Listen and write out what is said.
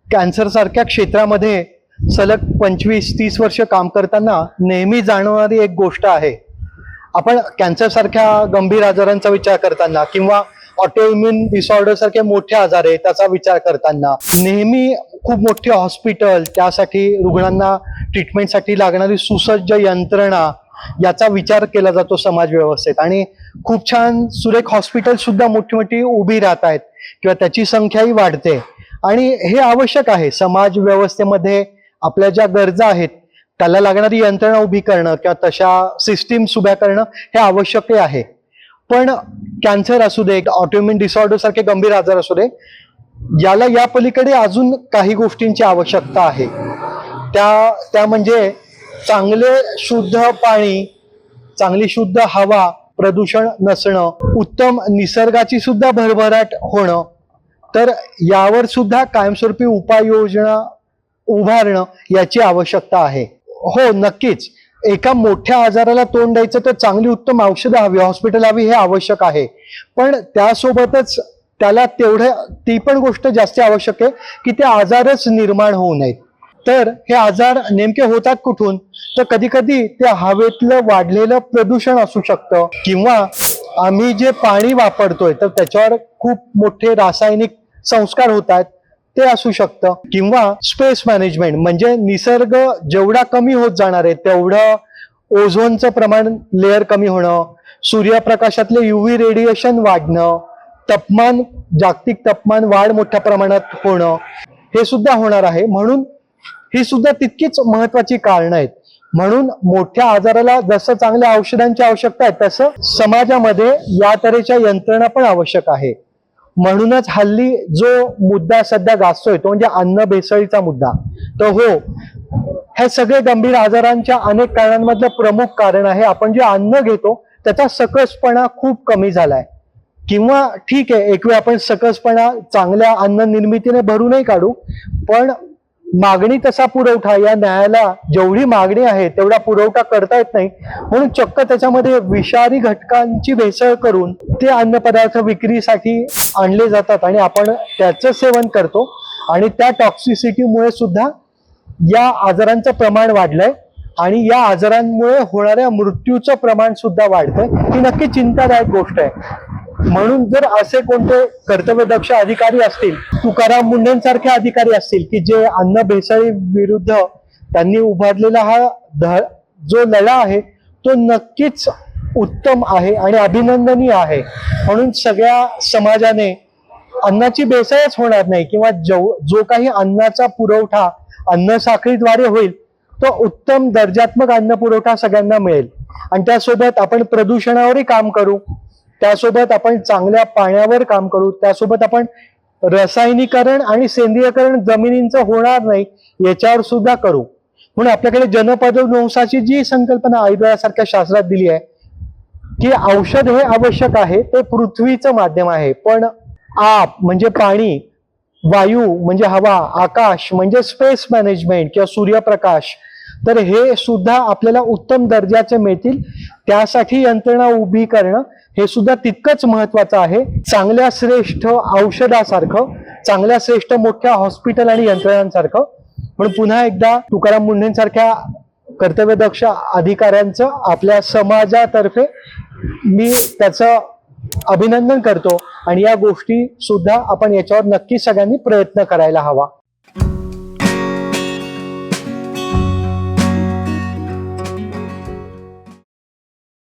Cancer सारख्या क्षेत्रामध्ये सलग 25-30 वर्ष काम करताना नेहमी जाणवणारी एक गोष्ट आहे. आपण कॅन्सर सारख्या गंभीर आजारांचा विचार करताना किंवा ऑटोइम्युन डिसऑर्डर सारखे मोठे आजार आहे त्याचा विचार करताना नेहमी खूप मोठे हॉस्पिटल, त्यासाठी रुग्णांना ट्रीटमेंटसाठी लागणारी सुसज्ज यंत्रणा याचा विचार केला जातो समाज व्यवस्थेत. आणि खूप छान सुरेख हॉस्पिटल सुद्धा मोठी मोठी उभी राहत आहेत किंवा त्याची संख्याही वाढते. आणि हे आवश्यक आहे. समाज व्यवस्थेमध्ये आपल्या ज्या गरजा आहेत त्याला लागणारी यंत्रणा उभी करणं किंवा तशा सिस्टीम्स उभ्या करणं हे आवश्यक आहे. पण कॅन्सर असू दे, ऑटोइम्युन डिसऑर्डर सारखे गंभीर आजार असू दे, याला या पलीकडे अजून काही गोष्टींची आवश्यकता आहे. त्या म्हणजे चांगले शुद्ध पाणी, चांगली शुद्ध हवा, प्रदूषण नसणं, उत्तम निसर्गाची सुद्धा भरभराट होणं. तर यावर सुद्धा कायमस्वरूपी उपाययोजना उभारणं याची आवश्यकता आहे. हो, नक्कीच एका मोठ्या आजाराला तोंड द्यायचं तर चांगली उत्तम औषधं हवी, हॉस्पिटल हवी हे आवश्यक आहे. पण त्यासोबतच त्याला ती पण गोष्ट जास्त आवश्यक आहे की ते आजारच निर्माण होऊ नयेत. तर हे आजार नेमके होतात कुठून? तर कधी कधी ते हवेतलं वाढलेलं प्रदूषण असू शकतं, किंवा आम्ही जे पाणी वापरतोय तर त्याच्यावर खूप मोठे रासायनिक संस्कार होतात ते असू शकतं, किंवा स्पेस मॅनेजमेंट म्हणजे निसर्ग जेवढा कमी होत जाणार आहे तेवढं ओझोनचं प्रमाण लेअर कमी होणं, सूर्यप्रकाशातले युव्ही रेडिएशन वाढणं, जागतिक तापमान वाढ मोठ्या प्रमाणात होणं हे सुद्धा होणार आहे. म्हणून ही सुद्धा तितकीच महत्वाची कारणं आहेत. म्हणून मोठ्या आजाराला जसं चांगल्या औषधांची आवश्यकता आहे तसं समाजामध्ये या तऱ्हेच्या यंत्रणा पण आवश्यक आहे. म्हणूनच हल्ली जो मुद्दा सध्या गाजतोय तो म्हणजे अन्न भेसळीचा मुद्दा. तर हो, हे सगळे गंभीर आजारांच्या अनेक कारणांमधलं प्रमुख कारण आहे आपण जे अन्न घेतो त्याचा सकसपणा खूप कमी झालाय. किंवा ठीक आहे, एक वेळ आपण सकसपणा चांगल्या अन्न निर्मितीने भरूनही काढू, पण मागणी तसा पुरवठा, या न्यायाला जेवढी मागणी आहे तेवढा पुरवठा करता येत नाही. म्हणून चक्क त्याच्यामध्ये विषारी घटकांची भेसळ करून ते अन्नपदार्थ विक्रीसाठी आणले जातात आणि आपण त्याचं सेवन करतो. आणि त्या टॉक्सिसिटीमुळे सुद्धा या आजारांचं प्रमाण वाढलंय आणि या आजारांमुळे होणाऱ्या मृत्यूचं प्रमाण सुद्धा वाढतंय. ही नक्की चिंतादायक गोष्ट आहे. म्हणून जर असे कोणते कर्तव्यदक्ष अधिकारी असतील, तुकाराम मुंढेंसारखे अधिकारी असतील की जे अन्न भेसळी विरुद्ध त्यांनी उभारलेला हा जो लढा आहे तो नक्कीच उत्तम आहे आणि अभिनंदनीय आहे. म्हणून सगळ्या समाजाने अन्नाची भेसळच होणार नाही, किंवा जो काही अन्नाचा पुरवठा अन्न साखळीद्वारे होईल तो उत्तम दर्जात्मक अन्न पुरवठा सगळ्यांना मिळेल. आणि त्यासोबत आपण प्रदूषणावरही काम करू, त्यासोबत आपण चांगल्या पाण्यावर काम करू, त्यासोबत आपण रसायनीकरण आणि सेंद्रियकरण जमिनींचं होणार नाही याच्यावर सुद्धा करू. म्हणून आपल्याकडे जनपदोन्नवसाची जी संकल्पना आयुर्वेदासारख्या शास्त्रात दिली आहे की औषध हे आवश्यक आहे, ते पृथ्वीचं माध्यम आहे, पण आप म्हणजे पाणी, वायू म्हणजे हवा, आकाश म्हणजे स्पेस मॅनेजमेंट किंवा सूर्यप्रकाश, तर हे सुद्धा आपल्याला उत्तम दर्जाचे मिळतील. त्यासाठी यंत्रणा उभी करणं हे सुद्धा तितकंच महत्वाचं आहे. चांगल्या श्रेष्ठ औषधासारखं, चांगल्या श्रेष्ठ मोठ्या हॉस्पिटल आणि यंत्रणांसारखं. म्हणून पुन्हा एकदा तुकाराम मुंढेंसारख्या कर्तव्यदक्ष अधिकाऱ्यांचं आपल्या समाजातर्फे मी त्याचं अभिनंदन करतो. आणि या गोष्टी सुद्धा आपण याच्यावर नक्की सगळ्यांनी प्रयत्न करायला हवा.